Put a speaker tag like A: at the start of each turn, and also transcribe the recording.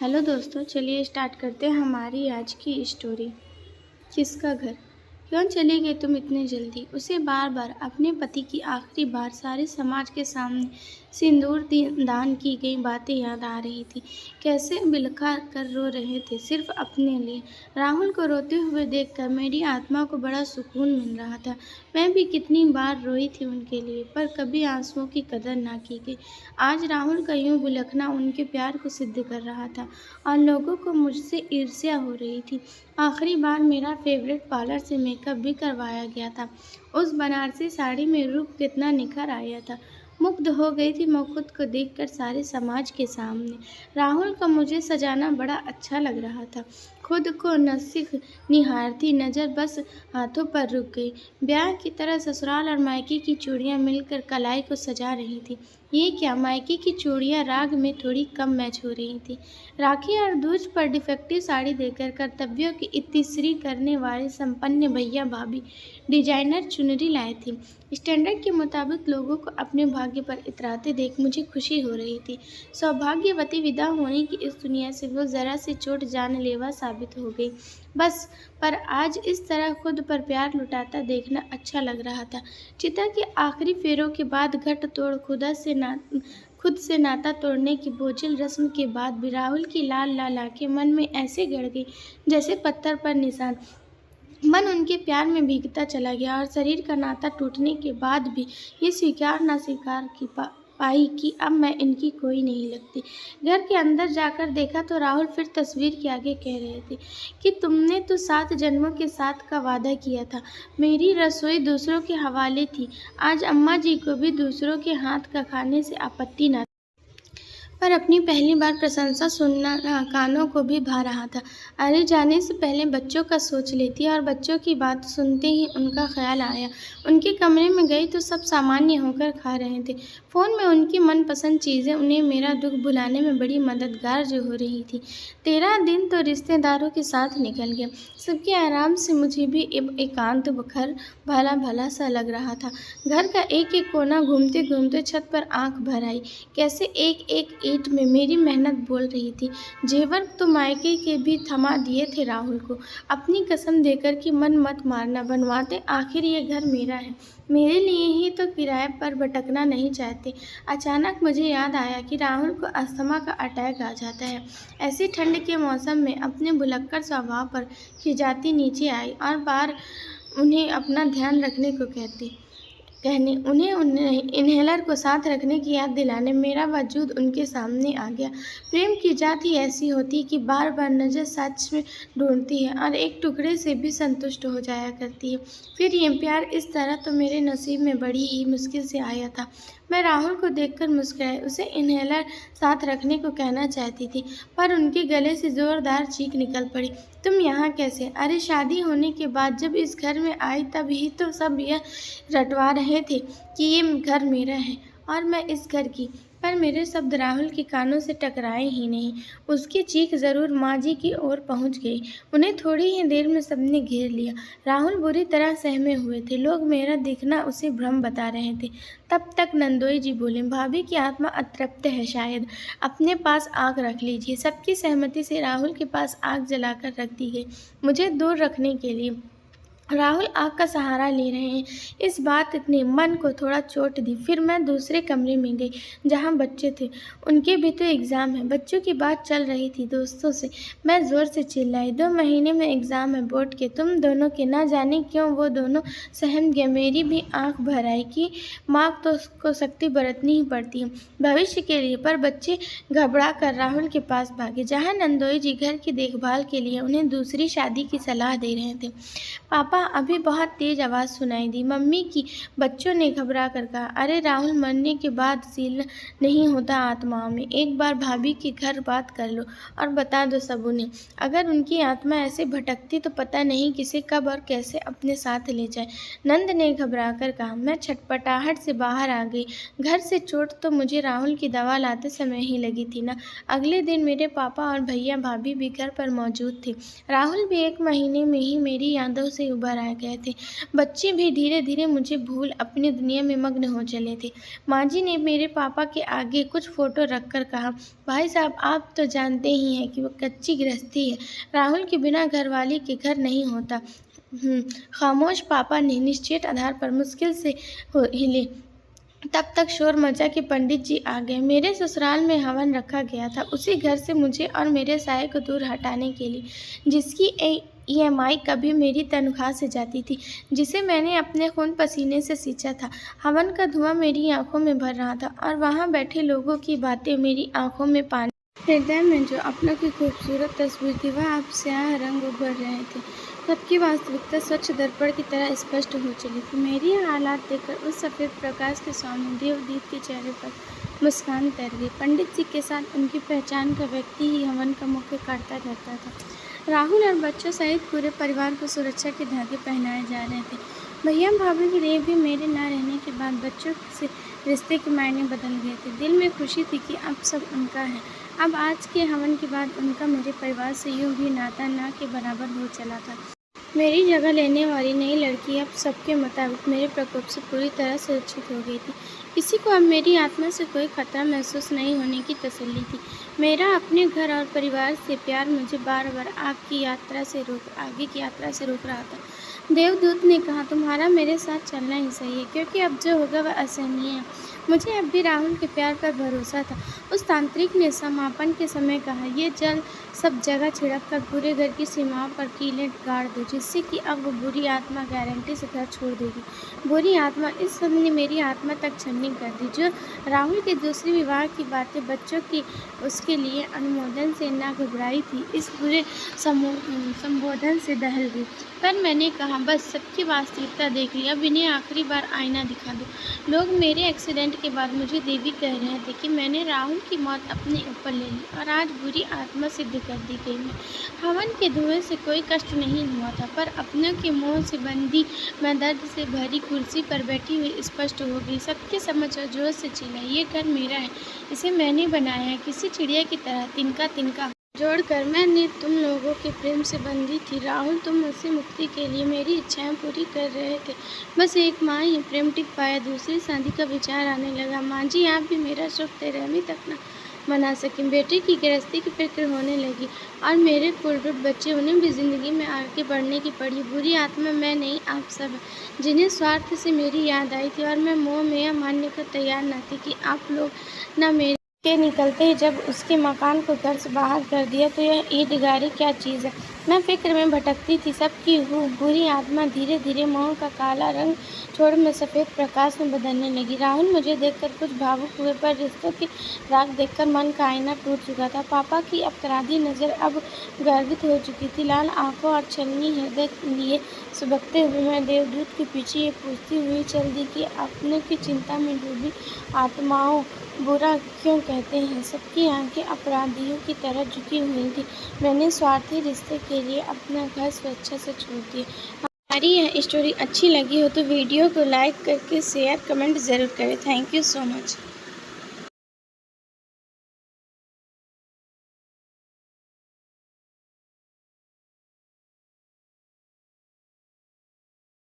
A: Hello दोस्तों, चलिए start करते हैं हमारी आज की स्टोरी। किसका घर। क्यों चली गई तुम इतनी जल्दी? उसे बार बार अपने पति की आखिरी बार सारे समाज के सामने सिंदूर दान की गई बातें याद आ रही थी। कैसे बिलखा कर रो रहे थे सिर्फ अपने लिए। राहुल को रोते हुए देखकर मेरी आत्मा को बड़ा सुकून मिल रहा था। मैं भी कितनी बार रोई थी उनके लिए, पर कभी आंसुओं की कदर ना की गई। आज राहुल का यूं बिलखना उनके प्यार को सिद्ध कर रहा था और लोगों को मुझसे ईर्ष्या हो रही थी। आखिरी बार मेरा फेवरेट पार्लर से मेकअप भी करवाया गया था। उस बनारसी साड़ी में रूप कितना निखर आया था। मुग्ध हो गई थी मैं खुद को देखकर सारे समाज के सामने। राहुल का मुझे सजाना बड़ा अच्छा लग रहा था। खुद को नसीख निहारती नजर बस हाथों पर रुक गई। ब्याह की तरह ससुराल और मायके की चूड़ियां मिलकर कलाई को सजा रही थी। ये क्या, मायके की चूड़ियां राग में थोड़ी कम मैच हो रही थी। राखी और दूज पर डिफेक्टिव साड़ी देकर कर्तव्यों की इतिश्री करने वाले संपन्न भैया भाभी डिजाइनर चुनरी लाए थे। स्टैंडर्ड के मुताबिक लोगों को अपने भाग्य पर इतराते देख मुझे खुशी हो रही थी। सौभाग्यवती विदा होने की इस दुनिया से वो जरा सी चोट जानलेवा साबित हो गई। बस, पर आज इस तरह खुद पर प्यार लुटाता देखना अच्छा लग रहा था। चिता के आखिरी फेरों के बाद घट तोड़ खुद से नाता तोड़ने की बोझिल रस्म के बाद भी राहुल की लाल लाल आंखें मन में ऐसे गड़ गई जैसे पत्थर पर निशान। मन उनके प्यार में भीगता चला गया और शरीर का नाता टूटने के बाद भी ये स्वीकार न स्वीकार की पाई कि अब मैं इनकी कोई नहीं लगती। घर के अंदर जाकर देखा तो राहुल फिर तस्वीर के आगे कह रहे थे कि तुमने तो 7 जन्मों के साथ का वादा किया था। मेरी रसोई दूसरों के हवाले थी। आज अम्मा जी को भी दूसरों के हाथ का खाने से आपत्ति न, पर अपनी पहली बार प्रशंसा सुनना कानों को भी भा रहा था। अरे, जाने से पहले बच्चों का सोच लेती और बच्चों की बात सुनते ही उनका ख्याल आया। उनके कमरे में गई तो सब सामान्य होकर खा रहे थे। फ़ोन में उनकी मनपसंद चीज़ें उन्हें मेरा दुख भुलाने में बड़ी मददगार जो हो रही थी। 13 दिन तो रिश्तेदारों के साथ निकल गया। सबके आराम से मुझे भी एकांत घर भला भला सा लग रहा था। घर का एक एक कोना घूमते घूमते छत पर आंख भर आई। कैसे एक एक ईंट में मेरी मेहनत बोल रही थी। जेवर तो मायके के भी थमा दिए थे राहुल को, अपनी कसम देकर कि मन मत मारना, बनवाते, आखिर ये घर मेरा है। मेरे लिए ही तो किराए पर भटकना नहीं चाहते। अचानक मुझे याद आया कि राहुल को अस्थमा का अटैक आ जाता है। ऐसी ठंड के मौसम में अपने भुलक्कड़ स्वभाव पर खिजाती नीचे आई और बार उन्हें अपना ध्यान रखने को उन्हें इन्हेलर को साथ रखने की याद दिलाने मेरा वजूद उनके सामने आ गया। प्रेम की जात ही ऐसी होती कि बार बार नज़र सच में ढूंढती है और एक टुकड़े से भी संतुष्ट हो जाया करती है। फिर ये प्यार इस तरह तो मेरे नसीब में बड़ी ही मुश्किल से आया था। मैं राहुल को देखकर मुस्कुराई। उसे इन्हेलर साथ रखने को कहना चाहती थी, पर उनके गले से जोरदार चीख निकल पड़ी। तुम यहाँ कैसे? अरे, शादी होने के बाद जब इस घर में आई तब ही तो सब यह रटवा रहे थे कि ये घर मेरा है और मैं इस घर की। पर मेरे शब्द राहुल के कानों से टकराए ही नहीं। उसकी चीख जरूर माँ जी की ओर पहुँच गई। उन्हें थोड़ी ही देर में सबने घेर लिया। राहुल बुरी तरह सहमे हुए थे। लोग मेरा दिखना उसे भ्रम बता रहे थे। तब तक नंदोई जी बोले, भाभी की आत्मा अतृप्त है, शायद अपने पास आग रख लीजिए। सबकी सहमति से राहुल के पास आग जलाकर रख दी गई, मुझे दूर रखने के लिए। राहुल आग का सहारा ले रहे हैं, इस बात ने मन को थोड़ा चोट दी। फिर मैं दूसरे कमरे में गई जहाँ बच्चे थे। उनके भी तो एग्ज़ाम है। बच्चों की बात चल रही थी दोस्तों से। मैं ज़ोर से चिल्लाई, 2 महीने में एग्ज़ाम है बोर्ड के, तुम दोनों के। ना जाने क्यों वो दोनों सहम गए। मेरी भी आंख भर आई कि माँ तो को शक्ति बरतनी ही पड़ती है भविष्य के लिए। पर बच्चे घबरा कर राहुल के पास भागे जहाँ नंदोई जी घर की देखभाल के लिए उन्हें दूसरी शादी की सलाह दे रहे थे। पापा, अभी बहुत तेज आवाज़ सुनाई दी। मम्मी की। बच्चों ने घबरा कर कहा, अरे राहुल, मरने के बाद सील नहीं होता आत्माओं में। एक बार भाभी के घर बात कर लो और बता दो सब उन्हें। अगर उनकी आत्मा ऐसे भटकती तो पता नहीं किसे कब और कैसे अपने साथ ले जाए। नंद ने घबरा कर कहा। मैं छटपटाहट से बाहर आ गई। घर से चोट तो मुझे राहुल की दवा लाते समय ही लगी थी ना। अगले दिन मेरे पापा और भैया भाभी भी घर पर मौजूद थे। राहुल भी 1 महीने में ही मेरी यादों से उभर भर आ गए थे। बच्चे भी धीरे धीरे मुझे भूल अपनी दुनिया में मग्न हो चले थे। माँ जी ने मेरे पापा के आगे कुछ फोटो रखकर कहा, भाई साहब आप तो जानते ही हैं कि वो कच्ची गृहस्थी है, राहुल के बिना घरवाली के घर नहीं होता। खामोश पापा ने निश्चित आधार पर मुश्किल से हिले। तब तक शोर मचा कि पंडित जी आ गए। मेरे ससुराल में हवन रखा गया था, उसी घर से मुझे और मेरे साये को दूर हटाने के लिए, जिसकी EMI कभी मेरी तनख्वाह से जाती थी, जिसे मैंने अपने खून पसीने से सींचा था। हवन का धुआं मेरी आंखों में भर रहा था और वहाँ बैठे लोगों की बातें मेरी आंखों में पानी। हृदय में जो अपनों की खूबसूरत तस्वीर थी वह अब स्याह रंग उभर रहे थे। सबकी वास्तविकता स्वच्छ दर्पण की तरह स्पष्ट हो चली थी। मेरी हालात देखकर उस सफ़ेद प्रकाश के सामने देवदूत के चेहरे पर मुस्कान तैर गई। पंडित जी के साथ उनकी पहचान का व्यक्ति ही हवन का मुख्य करता रहता था। राहुल और बच्चों सहित पूरे परिवार को सुरक्षा के धागे पहनाए जा रहे थे। भैया भाभी के लिए भी मेरे न रहने के बाद बच्चों से रिश्ते के मायने बदल गए थे। दिल में खुशी थी कि अब सब उनका है। अब आज के हवन के बाद उनका मेरे परिवार से यूं भी नाता ना के बराबर हो चला था। मेरी जगह लेने वाली नई लड़की अब सबके मुताबिक मेरे प्रकोप से पूरी तरह सुरक्षित हो गई थी। किसी को अब मेरी आत्मा से कोई खतरा महसूस नहीं होने की तसल्ली थी। मेरा अपने घर और परिवार से प्यार मुझे बार बार आगे की यात्रा से रोक रहा था। देवदूत ने कहा, तुम्हारा मेरे साथ चलना ही सही है, क्योंकि अब जो होगा वह असहनीय है। मुझे अब भी राहुल के प्यार पर भरोसा था। उस तांत्रिक ने समापन के समय कहा, ये जल सब जगह छिड़क कर पूरे घर की सीमाओं पर कीलें गाड़ दो, जिससे कि अब वो बुरी आत्मा गारंटी से घर छोड़ देगी। बुरी आत्मा, इस शब्द ने मेरी आत्मा तक छलनी कर दी। जो राहुल के दूसरे विवाह की बातें बच्चों की उसके लिए अनुमोदन से ना घबराई थी, इस बुरे संबोधन से दहल गई। पर मैंने कहा, बस सबकी वास्तविकता देख ली, अब इन्हें आखिरी बार आईना दिखा दो। लोग मेरे एक्सीडेंट के बाद मुझे देवी कह रहे थे कि मैंने राहुल की मौत अपने ऊपर ले ली और आज बुरी आत्मा सिद्ध कर दी गई मैं। हवन के धुएं से कोई कष्ट नहीं हुआ था, पर अपनों के मोह से बंदी मैं दर्द से भरी कुर्सी पर बैठी हुई स्पष्ट हो गई। सबके समझ और जोर से चिल्ला, ये घर मेरा है, इसे मैंने बनाया है। किसी चिड़िया की तरह तिनका तिनका जोड़कर मैंने तुम लोगों के प्रेम से बंधी थी। राहुल, तुम मुझसे मुक्ति के लिए मेरी इच्छाएं पूरी कर रहे थे। बस एक माँ ही प्रेम टिक पाया, दूसरी शादी का विचार आने लगा। माँ जी, आप भी मेरा शौक तेरहवीं तक न मना सकें। बेटे की गृहस्थी की फिक्र होने लगी और मेरे कुलरूप बच्चे, उन्हें भी ज़िंदगी में आगे बढ़ने की पड़ी। बुरी आत्मा मैं नहीं, आप सब, जिन्हें स्वार्थ से मेरी याद आई थी और मैं मोह में यह मानने को तैयार न थी कि आप लोग न मेरे के निकलते ही जब उसके मकान को घर से बाहर कर दिया तो यह ईदगारी क्या चीज़ है। मैं फिक्र में भटकती थी। सबकी बुरी आत्मा धीरे धीरे मोह का काला रंग छोड़ में सफ़ेद प्रकाश में बदलने लगी। राहुल मुझे देखकर कुछ भावुक हुए, पर रिश्तों की राख देखकर मन का आईना टूट चुका था। पापा की अपराधी नज़र अब गर्वित हो चुकी थी। लाल आंखों और छलनी हृदय लिए सुबकते हुए मैं देवदूत के पीछे ये पूछती हुई चल दी कि अपने की चिंता में डूबी आत्माओं बुरा क्यों कहते हैं। सबकी आंखें अपराधियों की तरह झुकी हुई थी। मैंने स्वार्थी रिश्ते के लिए अपना घर स्वेच्छा से छोड़ दिया। हमारी यह स्टोरी अच्छी लगी हो तो वीडियो को लाइक करके शेयर कमेंट ज़रूर करें। Thank you so much.